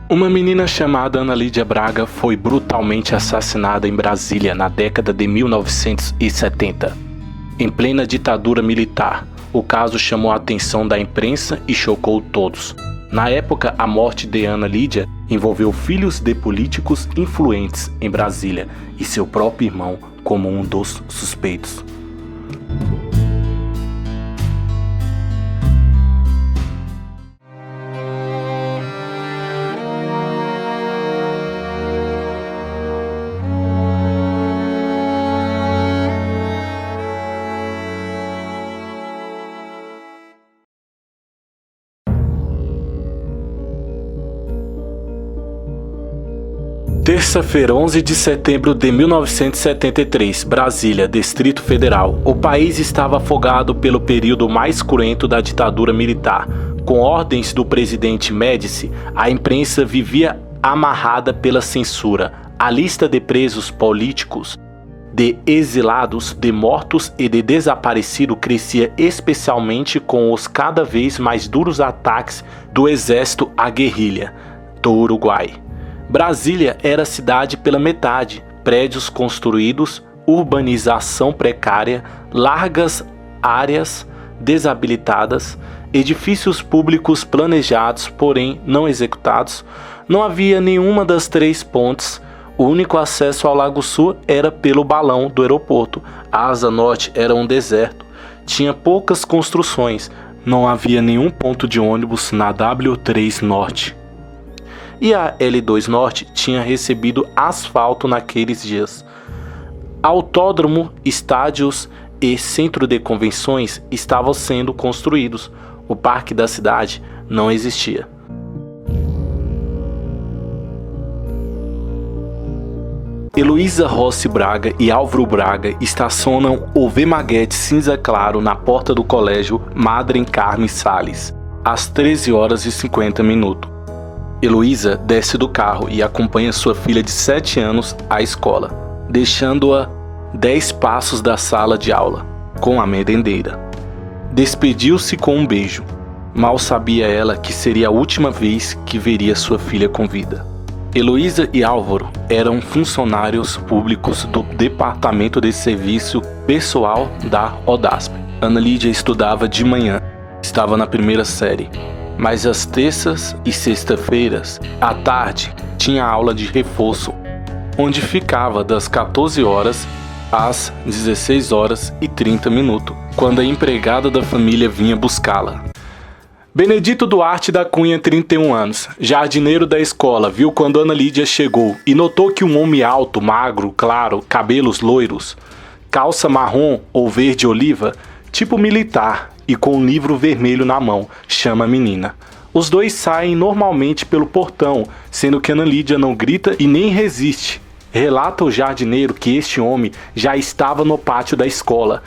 Uma menina chamada Ana Lídia Braga foi brutalmente assassinada em Brasília na década de 1970. Em plena ditadura militar, o caso chamou a atenção da imprensa e chocou todos. Na época, a morte de Ana Lídia envolveu filhos de políticos influentes em Brasília e seu próprio irmão como um dos suspeitos. Terça-feira, 11 de setembro de 1973, Brasília, Distrito Federal. O país estava afogado pelo período mais cruento da ditadura militar. Com ordens do presidente Médici, a imprensa vivia amarrada pela censura. A lista de presos políticos, de exilados, de mortos e de desaparecidos crescia especialmente com os cada vez mais duros ataques do exército à guerrilha do Uruguai. Brasília era cidade pela metade, prédios construídos, urbanização precária, largas áreas desabilitadas, edifícios públicos planejados, porém não executados. Não havia nenhuma das três pontes. O único acesso ao Lago Sul era pelo balão do aeroporto. A Asa Norte era um deserto. Tinha poucas construções. Não havia nenhum ponto de ônibus na W3 Norte. E a L2 Norte tinha recebido asfalto naqueles dias. Autódromo, estádios e centro de convenções estavam sendo construídos. O parque da cidade não existia. Heloísa Rossi Braga e Álvaro Braga estacionam o V-Maguete cinza claro na porta do colégio Madre Carme Salles, às 13h50. Heloísa desce do carro e acompanha sua filha de 7 anos à escola, deixando-a 10 passos da sala de aula, com a merendeira. Despediu-se com um beijo. Mal sabia ela que seria a última vez que veria sua filha com vida. Heloísa e Álvaro eram funcionários públicos do Departamento de Serviço Pessoal da ODASP. Ana Lídia estudava de manhã, estava na primeira série. Mas às terças e sexta-feiras, à tarde, tinha aula de reforço, onde ficava das 14 horas às 16h30, quando a empregada da família vinha buscá-la. Benedito Duarte da Cunha, 31 anos, jardineiro da escola, viu quando Ana Lídia chegou e notou que um homem alto, magro, claro, cabelos loiros, calça marrom ou verde oliva, tipo militar, e com um livro vermelho na mão, chama a menina. Os dois saem normalmente pelo portão, sendo que Ana Lídia não grita e nem resiste. Relata o jardineiro que este homem já estava no pátio da escola,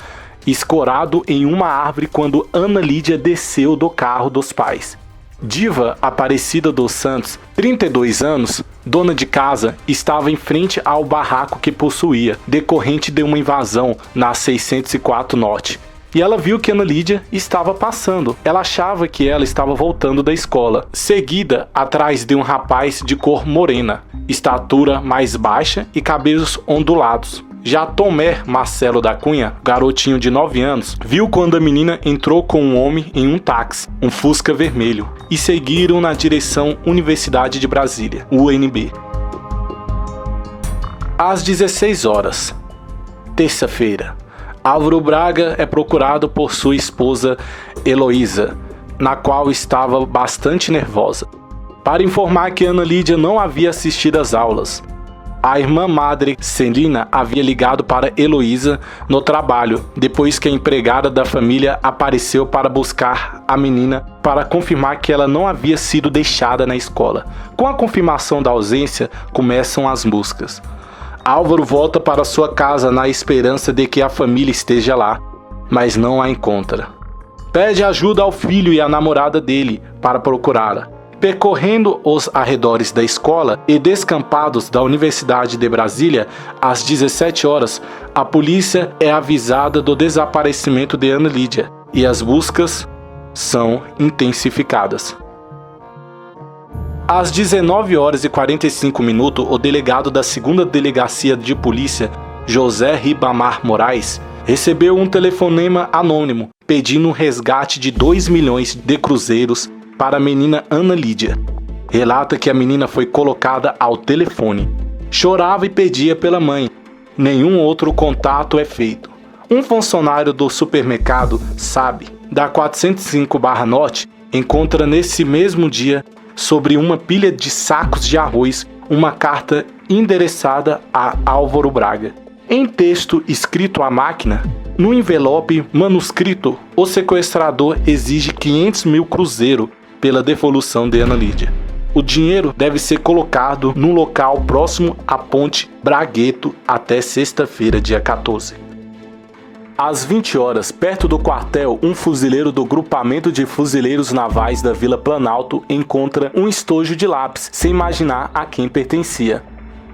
escorado em uma árvore quando Ana Lídia desceu do carro dos pais. Diva Aparecida dos Santos, 32 anos, dona de casa, estava em frente ao barraco que possuía, decorrente de uma invasão na 604 Norte. E ela viu que Ana Lídia estava passando. Ela achava que ela estava voltando da escola, seguida atrás de um rapaz de cor morena, estatura mais baixa e cabelos ondulados. Já Tomé Marcelo da Cunha, garotinho de 9 anos, viu quando a menina entrou com um homem em um táxi, um Fusca vermelho, e seguiram na direção Universidade de Brasília, UNB. Às 16 horas, terça-feira, Álvaro Braga é procurado por sua esposa Heloísa, na qual estava bastante nervosa, para informar que Ana Lídia não havia assistido às aulas. A irmã madre Celina havia ligado para Heloísa no trabalho, depois que a empregada da família apareceu para buscar a menina para confirmar que ela não havia sido deixada na escola. Com a confirmação da ausência, começam as buscas. Álvaro volta para sua casa na esperança de que a família esteja lá, mas não a encontra. Pede ajuda ao filho e à namorada dele para procurá-la. Percorrendo os arredores da escola e descampados da Universidade de Brasília, às 17 horas, a polícia é avisada do desaparecimento de Ana Lídia e as buscas são intensificadas. Às 19 horas e 45 minutos, o delegado da 2ª Delegacia de Polícia, José Ribamar Moraes, recebeu um telefonema anônimo pedindo um resgate de 2 milhões de cruzeiros para a menina Ana Lídia. Relata que a menina foi colocada ao telefone. Chorava e pedia pela mãe. Nenhum outro contato é feito. Um funcionário do supermercado, sabe, da 405/Norte, encontra nesse mesmo dia, sobre uma pilha de sacos de arroz, uma carta endereçada a Álvaro Braga. Em texto escrito à máquina, no envelope manuscrito, o sequestrador exige 500 mil cruzeiros pela devolução de Ana Lídia. O dinheiro deve ser colocado num local próximo à Ponte Bragueto até sexta-feira, dia 14. Às 20 horas, perto do quartel, um fuzileiro do Grupamento de Fuzileiros Navais da Vila Planalto encontra um estojo de lápis, sem imaginar a quem pertencia.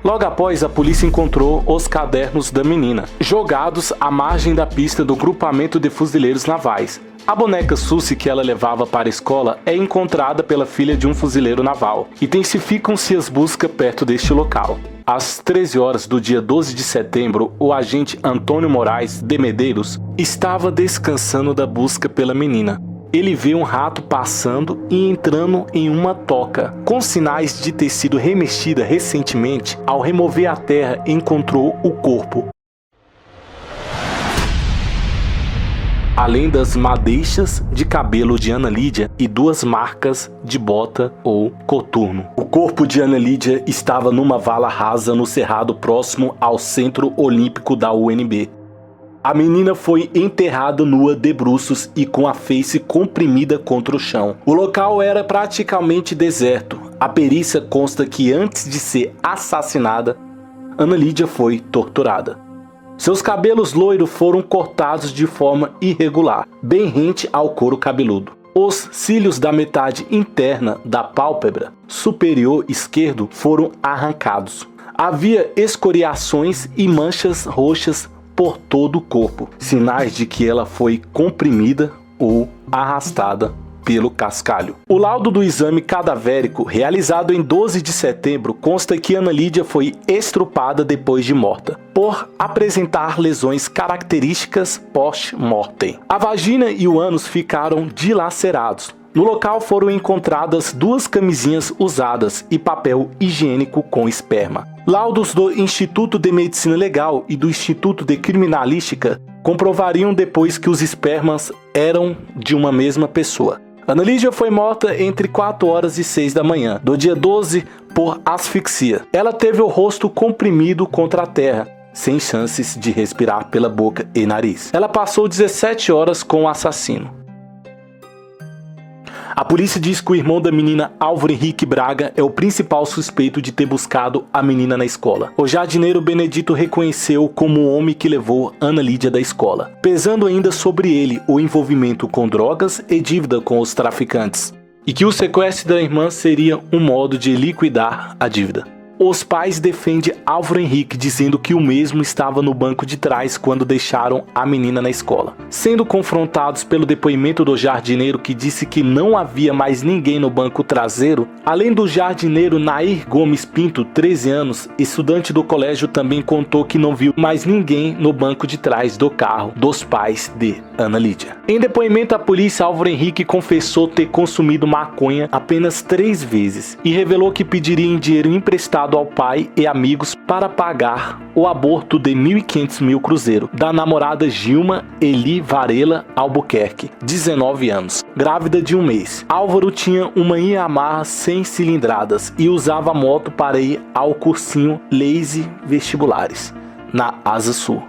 Logo após, a polícia encontrou os cadernos da menina, jogados à margem da pista do Grupamento de Fuzileiros Navais. A boneca Suzy que ela levava para a escola é encontrada pela filha de um fuzileiro naval. Intensificam-se as buscas perto deste local. Às 13 horas do dia 12 de setembro, o agente Antônio Moraes de Medeiros estava descansando da busca pela menina. Ele vê um rato passando e entrando em uma toca. Com sinais de ter sido remexida recentemente, ao remover a terra, encontrou o corpo. Além das madeixas de cabelo de Ana Lídia e 2 marcas de bota ou coturno. O corpo de Ana Lídia estava numa vala rasa no cerrado próximo ao Centro Olímpico da UNB. A menina foi enterrada nua de bruços e com a face comprimida contra o chão. O local era praticamente deserto. A perícia consta que antes de ser assassinada, Ana Lídia foi torturada. Seus cabelos loiros foram cortados de forma irregular, bem rente ao couro cabeludo. Os cílios da metade interna da pálpebra superior esquerdo foram arrancados. Havia escoriações e manchas roxas por todo o corpo, sinais de que ela foi comprimida ou arrastada pelo cascalho. O laudo do exame cadavérico, realizado em 12 de setembro, consta que Ana Lídia foi estrupada depois de morta, por apresentar lesões características post-mortem. A vagina e o ânus ficaram dilacerados. No local foram encontradas 2 camisinhas usadas e papel higiênico com esperma. Laudos do Instituto de Medicina Legal e do Instituto de Criminalística comprovariam depois que os espermas eram de uma mesma pessoa. Ana Lídia foi morta entre 4 horas e 6 da manhã, do dia 12, por asfixia. Ela teve o rosto comprimido contra a terra, sem chances de respirar pela boca e nariz. Ela passou 17 horas com o assassino. A polícia diz que o irmão da menina, Álvaro Henrique Braga, é o principal suspeito de ter buscado a menina na escola. O jardineiro Benedito reconheceu como o homem que levou Ana Lídia da escola, pesando ainda sobre ele o envolvimento com drogas e dívida com os traficantes, e que o sequestro da irmã seria um modo de liquidar a dívida. Os pais defendem Álvaro Henrique, dizendo que o mesmo estava no banco de trás quando deixaram a menina na escola. Sendo confrontados pelo depoimento do jardineiro, que disse que não havia mais ninguém no banco traseiro, além do jardineiro Nair Gomes Pinto, 13 anos, estudante do colégio, também contou que não viu mais ninguém no banco de trás do carro dos pais de Ana Lídia. Em depoimento à polícia, Álvaro Henrique confessou ter consumido maconha apenas 3 vezes e revelou que pediria dinheiro emprestado ao pai e amigos para pagar o aborto de 1.500 mil cruzeiros da namorada Gilma Eli Varela Albuquerque, 19 anos, grávida de 1 mês. Álvaro tinha uma Yamaha 100 cilindradas e usava a moto para ir ao cursinho Lazy Vestibulares, na Asa Sul.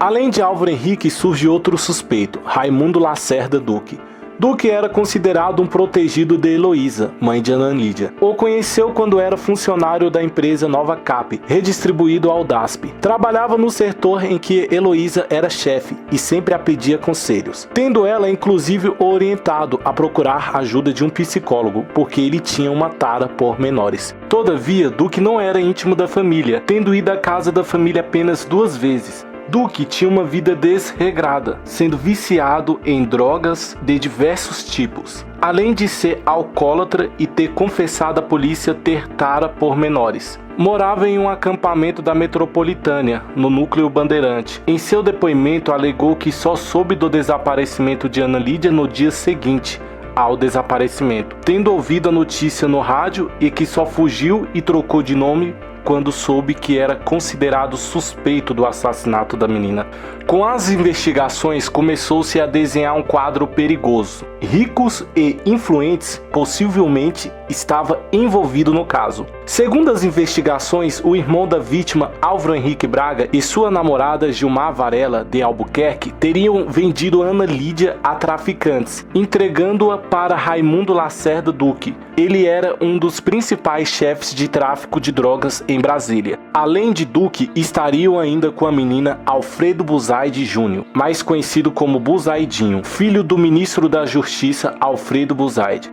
Além de Álvaro Henrique, surge outro suspeito, Raimundo Lacerda Duque, Duque era considerado um protegido de Heloísa, mãe de Ana Lídia. O conheceu quando era funcionário da empresa Nova Cap, redistribuído ao DASP. Trabalhava no setor em que Heloísa era chefe e sempre a pedia conselhos, tendo ela inclusive o orientado a procurar ajuda de um psicólogo, porque ele tinha uma tara por menores. Todavia, Duque não era íntimo da família, tendo ido à casa da família apenas 2 vezes. Duque tinha uma vida desregrada, sendo viciado em drogas de diversos tipos, além de ser alcoólatra e ter confessado à polícia ter tara por menores. Morava em um acampamento da Metropolitânia, no núcleo Bandeirante. Em seu depoimento, alegou que só soube do desaparecimento de Ana Lídia no dia seguinte ao desaparecimento, tendo ouvido a notícia no rádio, e que só fugiu e trocou de nome quando soube que era considerado suspeito do assassinato da menina. Com as investigações, começou-se a desenhar um quadro perigoso. Ricos e influentes possivelmente estava envolvido no caso. Segundo as investigações, o irmão da vítima, Álvaro Henrique Braga, e sua namorada Gilmar Varela de Albuquerque teriam vendido Ana Lídia a traficantes, entregando-a para Raimundo Lacerda Duque. Ele era um dos principais chefes de tráfico de drogas em Brasília. Além de Duque, estariam ainda com a menina Alfredo Buzaide Júnior, mais conhecido como Buzaidinho, filho do ministro da Justiça Alfredo Buzaide.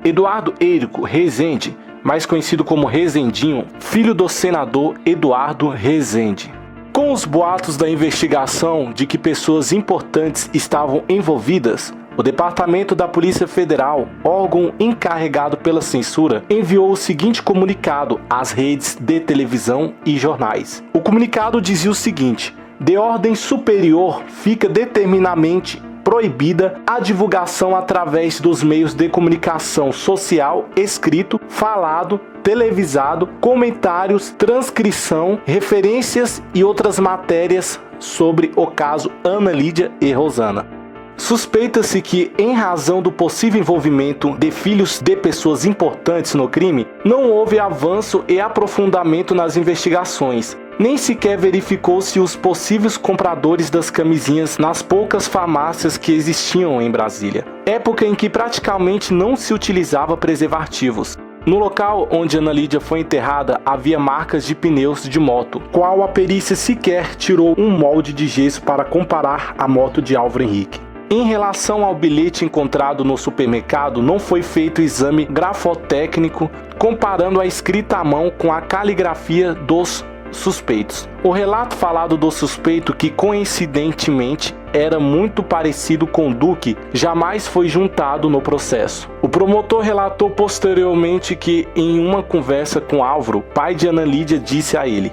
Eduardo Érico Rezende, mais conhecido como Rezendinho, filho do senador Eduardo Rezende. Com os boatos da investigação de que pessoas importantes estavam envolvidas, o Departamento da Polícia Federal, órgão encarregado pela censura, enviou o seguinte comunicado às redes de televisão e jornais. O comunicado dizia o seguinte: de ordem superior, fica determinadamente proibida a divulgação através dos meios de comunicação social, escrito, falado, televisado, comentários, transcrição, referências e outras matérias sobre o caso Ana Lídia e Rosana. Suspeita-se que, em razão do possível envolvimento de filhos de pessoas importantes no crime, não houve avanço e aprofundamento nas investigações. Nem sequer verificou-se os possíveis compradores das camisinhas nas poucas farmácias que existiam em Brasília, época em que praticamente não se utilizava preservativos. No local onde Ana Lídia foi enterrada havia marcas de pneus de moto, qual a perícia sequer tirou um molde de gesso para comparar a moto de Álvaro Henrique. Em relação ao bilhete encontrado no supermercado, não foi feito exame grafotécnico comparando a escrita à mão com a caligrafia dos suspeitos. O relato falado do suspeito, que coincidentemente era muito parecido com Duque, jamais foi juntado no processo. O promotor relatou posteriormente que, em uma conversa com Álvaro, pai de Ana Lídia, disse a ele: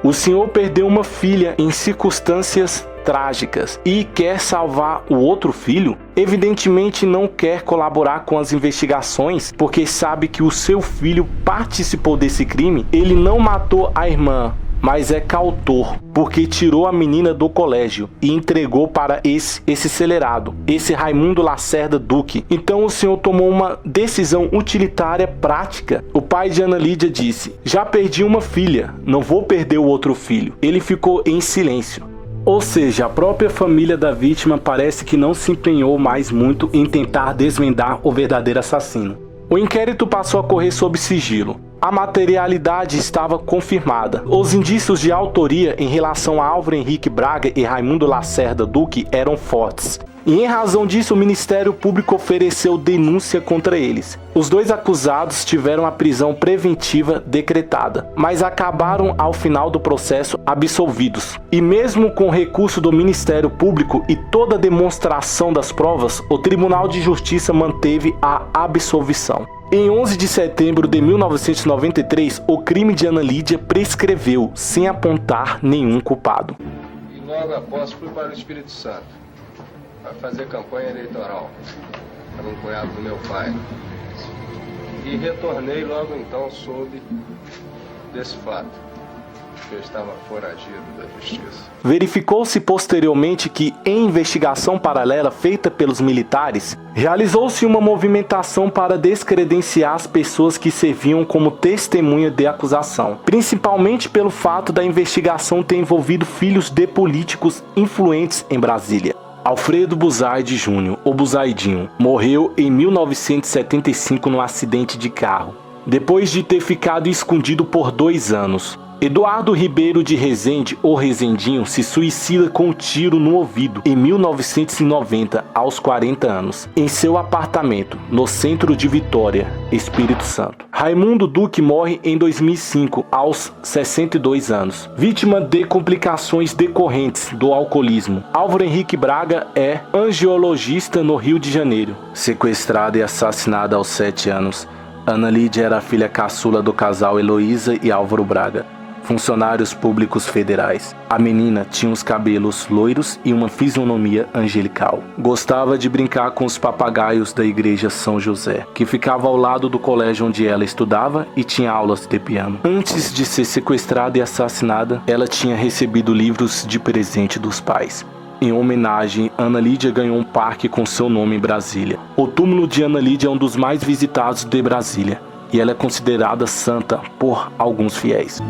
"O senhor perdeu uma filha em circunstâncias trágicas e quer salvar o outro filho? Evidentemente não quer colaborar com as investigações porque sabe que o seu filho participou desse crime. Ele não matou a irmã, mas é coautor, porque tirou a menina do colégio e entregou para esse celerado, esse Raimundo Lacerda Duque. Então o senhor tomou uma decisão utilitária prática." O pai de Ana Lídia disse: "Já perdi uma filha, não vou perder o outro filho." Ele ficou em silêncio. Ou seja, a própria família da vítima parece que não se empenhou mais muito em tentar desvendar o verdadeiro assassino. O inquérito passou a correr sob sigilo. A materialidade estava confirmada. Os indícios de autoria em relação a Álvaro Henrique Braga e Raimundo Lacerda Duque eram fortes. E em razão disso, o Ministério Público ofereceu denúncia contra eles. Os dois acusados tiveram a prisão preventiva decretada, mas acabaram ao final do processo absolvidos. E mesmo com o recurso do Ministério Público e toda a demonstração das provas, o Tribunal de Justiça manteve a absolvição. Em 11 de setembro de 1993, o crime de Ana Lídia prescreveu, sem apontar nenhum culpado. E logo após fui para o Espírito Santo para fazer campanha eleitoral. Era um cunhado do meu pai. E retornei logo então soube desse fato, que eu estava foragido da justiça. Verificou-se posteriormente que, em investigação paralela feita pelos militares, realizou-se uma movimentação para descredenciar as pessoas que serviam como testemunha de acusação, principalmente pelo fato da investigação ter envolvido filhos de políticos influentes em Brasília. Alfredo Buzaide Júnior, ou Buzaidinho, morreu em 1975 num acidente de carro, depois de ter ficado escondido por 2 anos. Eduardo Ribeiro de Rezende, ou Rezendinho, se suicida com um tiro no ouvido em 1990, aos 40 anos, em seu apartamento, no centro de Vitória, Espírito Santo. Raimundo Duque morre em 2005, aos 62 anos, vítima de complicações decorrentes do alcoolismo. Álvaro Henrique Braga é angiologista no Rio de Janeiro, sequestrada e assassinada aos 7 anos. Ana Lídia era a filha caçula do casal Heloísa e Álvaro Braga, funcionários públicos federais. A menina tinha os cabelos loiros e uma fisionomia angelical. Gostava de brincar com os papagaios da igreja São José, que ficava ao lado do colégio onde ela estudava e tinha aulas de piano. Antes de ser sequestrada e assassinada, ela tinha recebido livros de presente dos pais. Em homenagem, Ana Lídia ganhou um parque com seu nome em Brasília. O túmulo de Ana Lídia é um dos mais visitados de Brasília, e ela é considerada santa por alguns fiéis.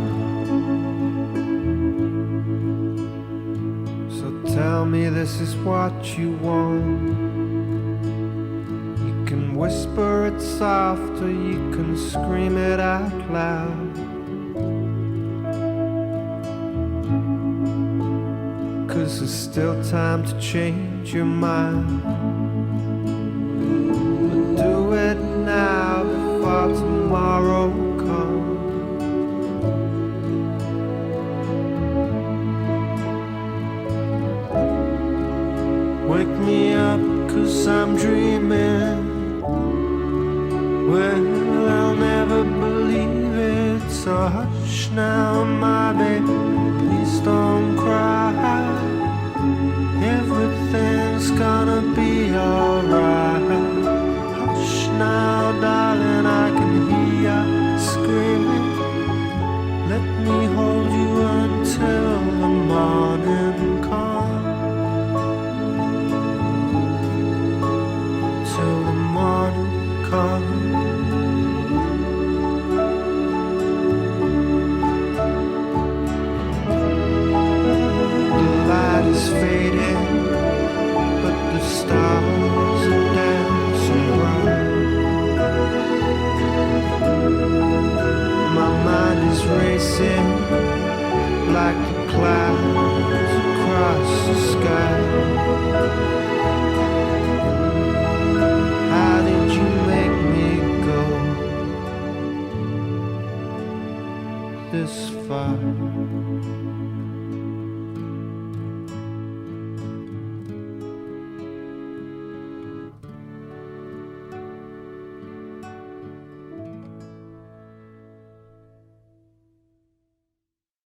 Tell me this is what you want. You can whisper it soft or you can scream it out loud. 'Cause there's still time to change your mind. But do it now before tomorrow comes. Wake me up 'cause I'm dreaming. Well, I'll never believe it. So hush now, my baby, please don't cry. Everything's gonna be alright. Hush now, darling, I can hear you screaming. Let me hold you until the morning comes. The light is fading, but the stars are dancing round. My mind is racing like the clouds across the sky. How did you make me go this far?